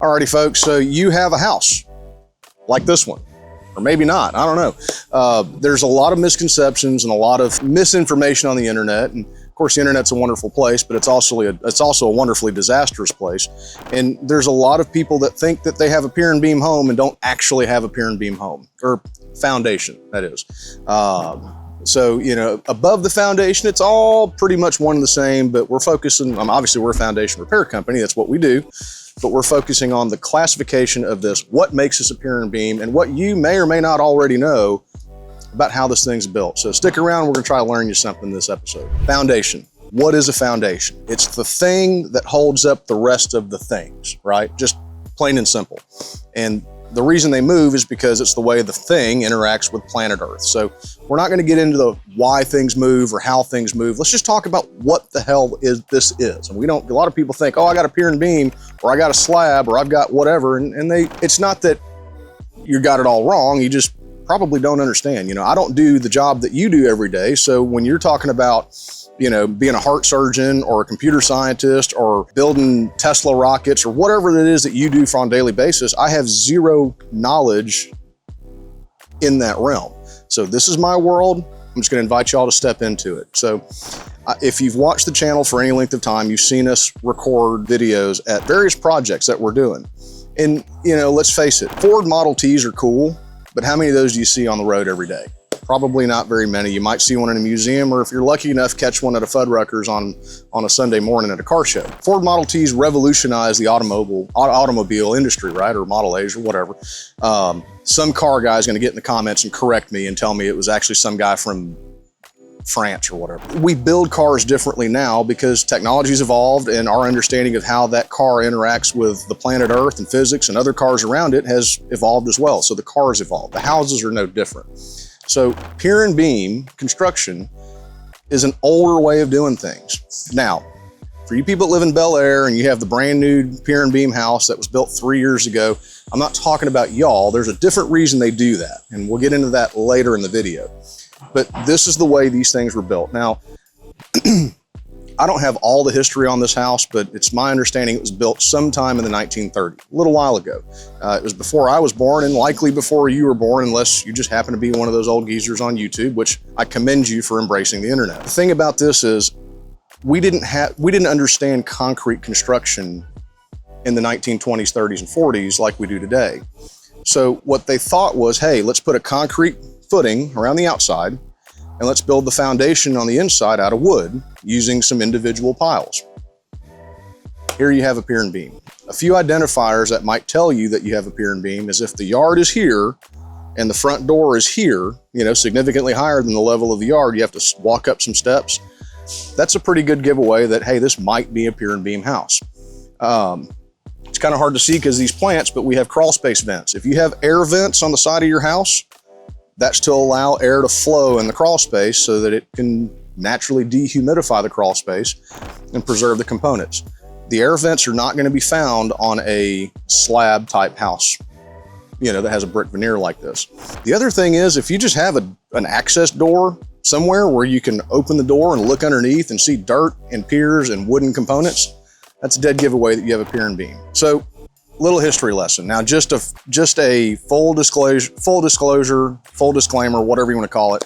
Alrighty folks, so you have a house like this one, or maybe not, I don't know. There's a lot of misconceptions and a lot of misinformation on the internet. And of course the internet's a wonderful place, but it's also a wonderfully disastrous place. And there's a lot of people that think that they have a pier and beam home and don't actually have a pier and beam home, or foundation, that is. So, you know, above the foundation, it's all pretty much one and the same, but we're focusing, obviously we're a foundation repair company, that's what we do. But we're focusing on the classification of this, what makes us a pier and beam, and what you may or may not already know about how this thing's built. So stick around, we're gonna try to learn you something in this episode. Foundation. What is a foundation? It's the thing that holds up the rest of the things, right? Just plain and simple. And the reason they move is because it's the way the thing interacts with planet Earth. So we're not gonna get into the why things move or how things move. Let's just talk about what the hell this is. And a lot of people think, oh, I got a pier and beam, or I got a slab, or I've got whatever. And it's not that you got it all wrong, you just probably don't understand. You know, I don't do the job that you do every day. So when you're talking about, you know, being a heart surgeon or a computer scientist or building Tesla rockets or whatever it is that you do on a daily basis, I have zero knowledge in that realm. So this is my world. I'm just going to invite y'all to step into it. So if you've watched the channel for any length of time, you've seen us record videos at various projects that we're doing. And, you know, let's face it, Ford Model Ts are cool, but how many of those do you see on the road every day? Probably not very many. You might see one in a museum, or if you're lucky enough, catch one at a Fuddruckers on a Sunday morning at a car show. Ford Model Ts revolutionized the automobile industry, right? Or Model A's or whatever. Some car guy is going to get in the comments and correct me and tell me it was actually some guy from France or whatever. We build cars differently now because technology's evolved and our understanding of how that car interacts with the planet Earth and physics and other cars around it has evolved as well. So the cars evolved. The houses are no different. So pier and beam construction is an older way of doing things. Now, for you people that live in Bel Air and you have the brand new pier and beam house that was built 3 years ago, I'm not talking about y'all. There's a different reason they do that. And we'll get into that later in the video. But this is the way these things were built. Now, I don't have all the history on this house, but it's my understanding it was built sometime in the 1930s, a little while ago. It was before I was born and likely before you were born, unless you just happen to be one of those old geezers on YouTube, which I commend you for embracing the internet. The thing about this is we didn't understand concrete construction in the 1920s, 30s, and 40s like we do today. So what they thought was, hey, let's put a concrete footing around the outside and let's build the foundation on the inside out of wood using some individual piles. Here you have a pier and beam. A few identifiers that might tell you that you have a pier and beam is if the yard is here and the front door is here, you know, significantly higher than the level of the yard, you have to walk up some steps. That's a pretty good giveaway that, hey, this might be a pier and beam house. It's kind of hard to see because these plants, but we have crawl space vents. If you have air vents on the side of your house, that's to allow air to flow in the crawl space so that it can naturally dehumidify the crawl space and preserve the components. The air vents are not going to be found on a slab type house, you know, that has a brick veneer like this. The other thing is, if you just have an access door somewhere where you can open the door and look underneath and see dirt and piers and wooden components, that's a dead giveaway that you have a pier and beam. So, little history lesson. Now, just a full disclosure, full disclaimer, whatever you want to call it.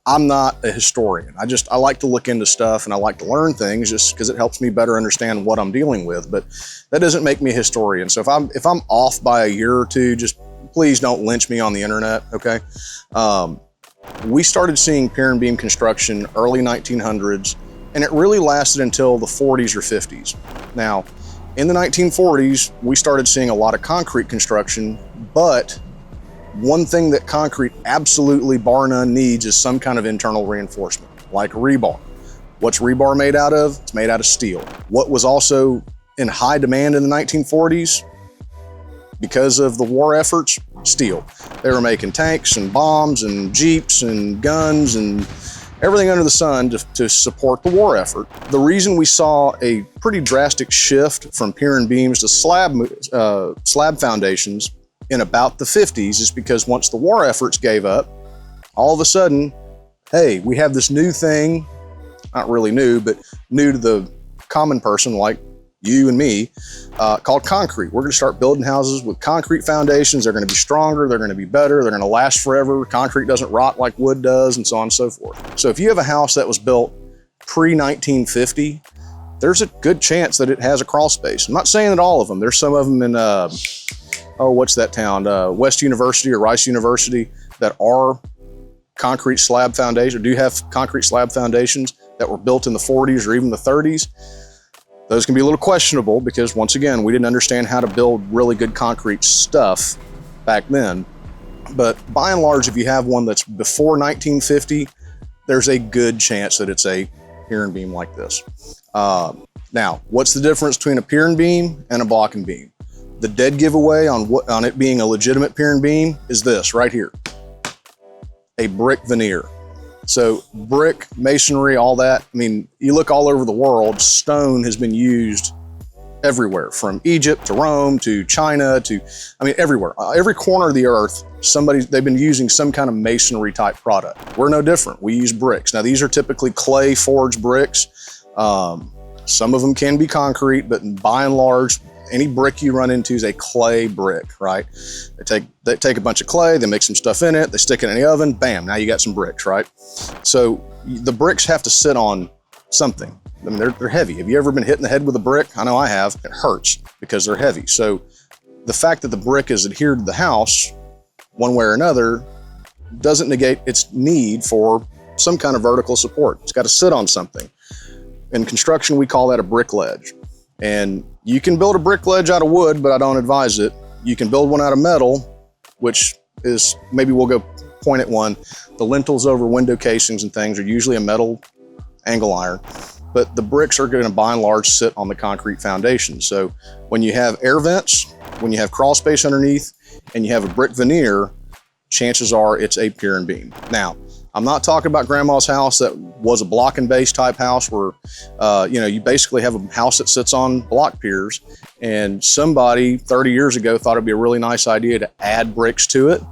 I'm not a historian. I like to look into stuff and I like to learn things just because it helps me better understand what I'm dealing with. But that doesn't make me a historian. So if I'm off by a year or two, just please don't lynch me on the internet. Okay. We started seeing pier and beam construction early 1900s, and it really lasted until the 40s or 50s. Now, in the 1940s, we started seeing a lot of concrete construction, but one thing that concrete absolutely bar none needs is some kind of internal reinforcement, like rebar. What's rebar made out of? It's made out of steel. What was also in high demand in the 1940s, because of the war efforts? Steel. They were making tanks and bombs and jeeps and guns and everything under the sun to support the war effort. The reason we saw a pretty drastic shift from pier and beams to slab foundations in about the 50s is because once the war efforts gave up, all of a sudden, hey, we have this new thing, not really new, but new to the common person like you and me, called concrete. We're gonna start building houses with concrete foundations. They're gonna be stronger, they're gonna be better, they're gonna last forever. Concrete doesn't rot like wood does, and so on and so forth. So if you have a house that was built pre-1950, there's a good chance that it has a crawl space. I'm not saying that all of them. There's some of them in, what's that town? West University or Rice University that are concrete slab foundation, do have concrete slab foundations that were built in the 40s or even the 30s. Those can be a little questionable because, once again, we didn't understand how to build really good concrete stuff back then. But by and large, if you have one that's before 1950, there's a good chance that it's a pier and beam like this. Now, what's the difference between a pier and beam and a block and beam? The dead giveaway on it being a legitimate pier and beam is this right here, a brick veneer. So brick, masonry, all that. I mean, you look all over the world, stone has been used everywhere, from Egypt to Rome to China to, I mean, everywhere. Every corner of the earth, they've been using some kind of masonry type product. We're no different. We use bricks. Now, these are typically clay forged bricks. Some of them can be concrete, but by and large, any brick you run into is a clay brick, right? They take a bunch of clay, they make some stuff in it, they stick it in the oven, bam, now you got some bricks, right? So the bricks have to sit on something. I mean, they're heavy. Have you ever been hit in the head with a brick? I know I have. It hurts because they're heavy. So the fact that the brick is adhered to the house one way or another doesn't negate its need for some kind of vertical support. It's got to sit on something. In construction, we call that a brick ledge. And you can build a brick ledge out of wood, but I don't advise it. You can build one out of metal, which is, maybe we'll go point at one. The lintels over window casings and things are usually a metal angle iron, but the bricks are going to by and large sit on the concrete foundation. So when you have air vents, when you have crawl space underneath, and you have a brick veneer, chances are it's a pier and beam. Now, I'm not talking about grandma's house that was a block and base type house where, you basically have a house that sits on block piers, and somebody 30 years ago thought it'd be a really nice idea to add bricks to it.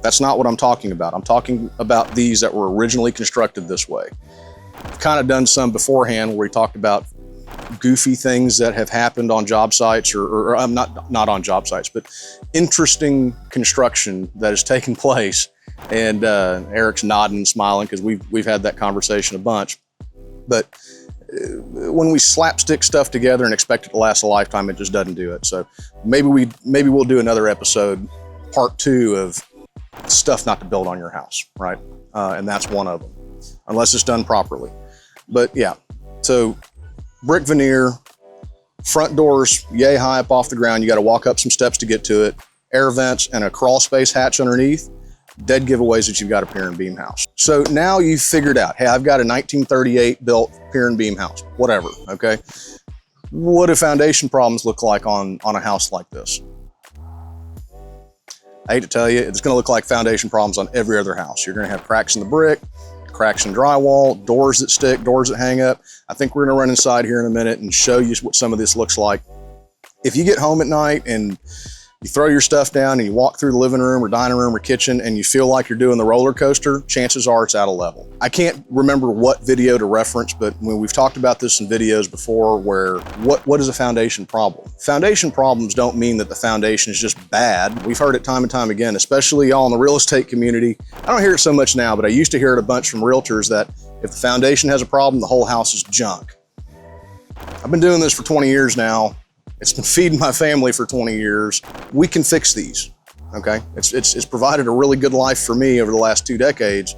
That's not what I'm talking about. I'm talking about these that were originally constructed this way. I've kind of done some beforehand where we talked about goofy things that have happened on job sites, or not on job sites, but interesting construction that has taken place. And Eric's nodding and smiling because we've had that conversation a bunch. But when we slapstick stuff together and expect it to last a lifetime, it just doesn't do it. So maybe we'll do another episode, part 2 of stuff not to build on your house, right? And that's one of them, unless it's done properly. But yeah, so brick veneer, front doors yay high up off the ground. You got to walk up some steps to get to it. Air vents and a crawl space hatch underneath. Dead giveaways that you've got a pier and beam house. So now you've figured out, hey, I've got a 1938 built pier and beam house, whatever, okay? What do foundation problems look like on a house like this? I hate to tell you, it's gonna look like foundation problems on every other house. You're gonna have cracks in the brick, cracks in drywall, doors that stick, doors that hang up. I think we're gonna run inside here in a minute and show you what some of this looks like. If you get home at night and you throw your stuff down and you walk through the living room or dining room or kitchen and you feel like you're doing the roller coaster, chances are it's out of level. I can't remember what video to reference, but when we've talked about this in videos before, where what is a foundation problem? Foundation problems don't mean that the foundation is just bad. We've heard it time and time again, especially y'all in the real estate community. I don't hear it so much now, but I used to hear it a bunch from realtors that if the foundation has a problem, the whole house is junk. I've been doing this for 20 years now. It's been feeding my family for 20 years. We can fix these, okay? It's provided a really good life for me over the last 2 decades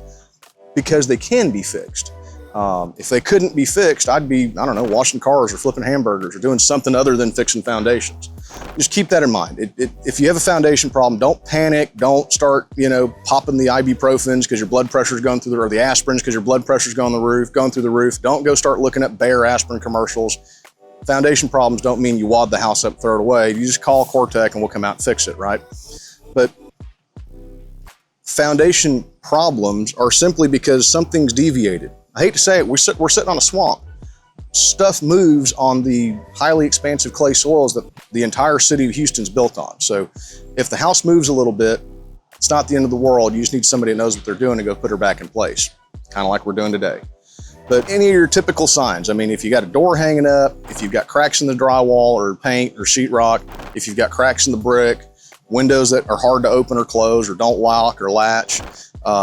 because they can be fixed. If they couldn't be fixed, I'd be, I don't know, washing cars or flipping hamburgers or doing something other than fixing foundations. Just keep that in mind. If you have a foundation problem, don't panic. Don't start, popping the ibuprofens because your blood pressure's going through or the aspirins because your blood pressure's going through the roof. Don't go start looking at Bayer aspirin commercials. Foundation problems don't mean you wad the house up, throw it away. You just call CoreTech and we'll come out and fix it, right? But foundation problems are simply because something's deviated. I hate to say it, we're sitting on a swamp. Stuff moves on the highly expansive clay soils that the entire city of Houston's built on. So if the house moves a little bit, it's not the end of the world. You just need somebody that knows what they're doing to go put her back in place, kind of like we're doing today. But any of your typical signs, I mean, if you got a door hanging up, if you've got cracks in the drywall or paint or sheetrock, if you've got cracks in the brick, windows that are hard to open or close or don't lock or latch,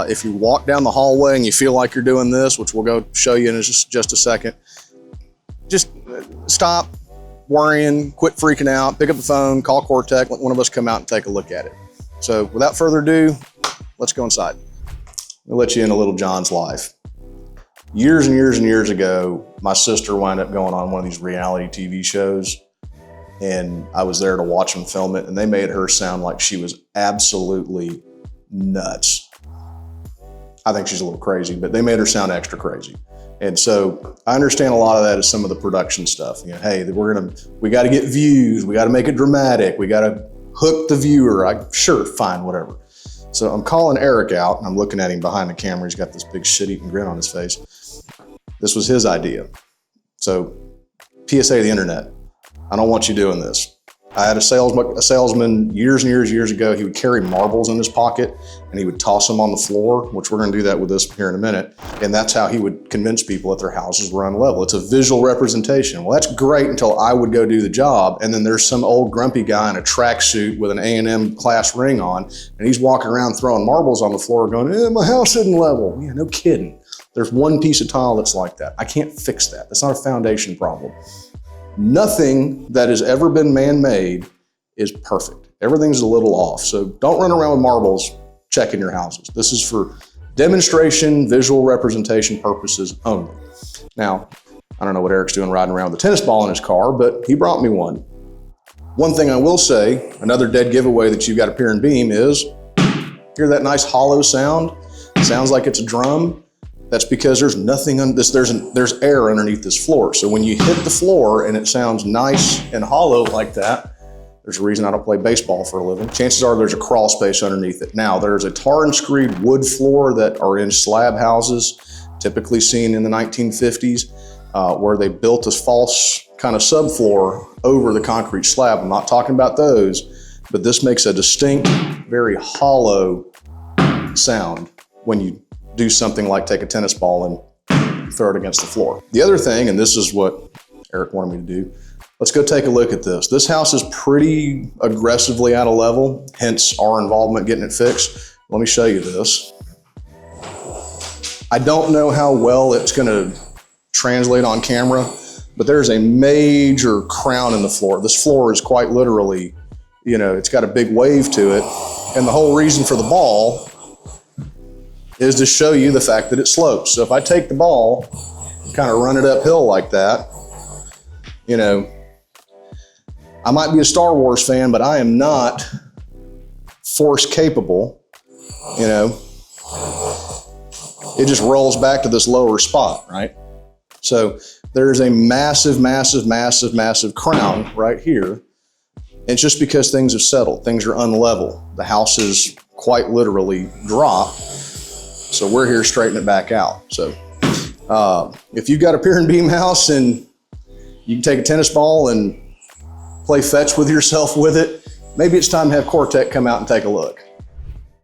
if you walk down the hallway and you feel like you're doing this, which we'll go show you in just a second, just stop worrying, quit freaking out, pick up the phone, call CoreTech, let one of us come out and take a look at it. So without further ado, let's go inside. We'll let you in a little John's life. Years and years and years ago, my sister wound up going on one of these reality TV shows, and I was there to watch them film it, and they made her sound like she was absolutely nuts. I think she's a little crazy, but they made her sound extra crazy. And so I understand a lot of that is some of the production stuff. You know, hey, we got to get views, we got to make it dramatic, we got to hook the viewer. Sure, fine, whatever. So I'm calling Eric out, and I'm looking at him behind the camera. He's got this big shit-eating grin on his face. This was his idea. So PSA to the internet, I don't want you doing this. I had a salesman years and years ago. He would carry marbles in his pocket and he would toss them on the floor, which we're going to do that with this here in a minute. And that's how he would convince people that their houses were unlevel. It's a visual representation. Well, that's great until I would go do the job. And then there's some old grumpy guy in a tracksuit with an A&M class ring on, and he's walking around throwing marbles on the floor going, my house isn't level. Yeah, no kidding. There's one piece of tile that's like that. I can't fix that. That's not a foundation problem. Nothing that has ever been man-made is perfect. Everything's a little off. So don't run around with marbles checking your houses. This is for demonstration, visual representation purposes only. Now, I don't know what Eric's doing riding around with a tennis ball in his car, but he brought me one. One thing I will say, another dead giveaway that you've got a Pier and Beam is, hear that nice hollow sound? It sounds like it's a drum. That's because there's nothing on this, there's air underneath this floor. So when you hit the floor and it sounds nice and hollow like that, there's a reason I don't play baseball for a living. Chances are there's a crawl space underneath it. Now, there's a tar and screed wood floor that are in slab houses, typically seen in the 1950s, where they built a false kind of subfloor over the concrete slab. I'm not talking about those, but this makes a distinct, very hollow sound when you do something like take a tennis ball and throw it against the floor. The other thing, and this is what Eric wanted me to do, let's go take a look at this. This house is pretty aggressively out of level, hence our involvement getting it fixed. Let me show you this. I don't know how well it's gonna translate on camera, but there's a major crown in the floor. This floor is quite literally, you know, it's got a big wave to it. And the whole reason for the ball is to show you the fact that it slopes. So if I take the ball, kind of run it uphill like that, you know, I might be a Star Wars fan, but I am not force capable, you know. It just rolls back to this lower spot, right? So there's a massive, massive, massive, massive crown right here. It's just because things have settled. Things are unlevel. The house is quite literally dropped. So we're here straightening it back out. So if you've got a Pier and Beam house and you can take a tennis ball and play fetch with yourself with it, maybe it's time to have CoreTech come out and take a look.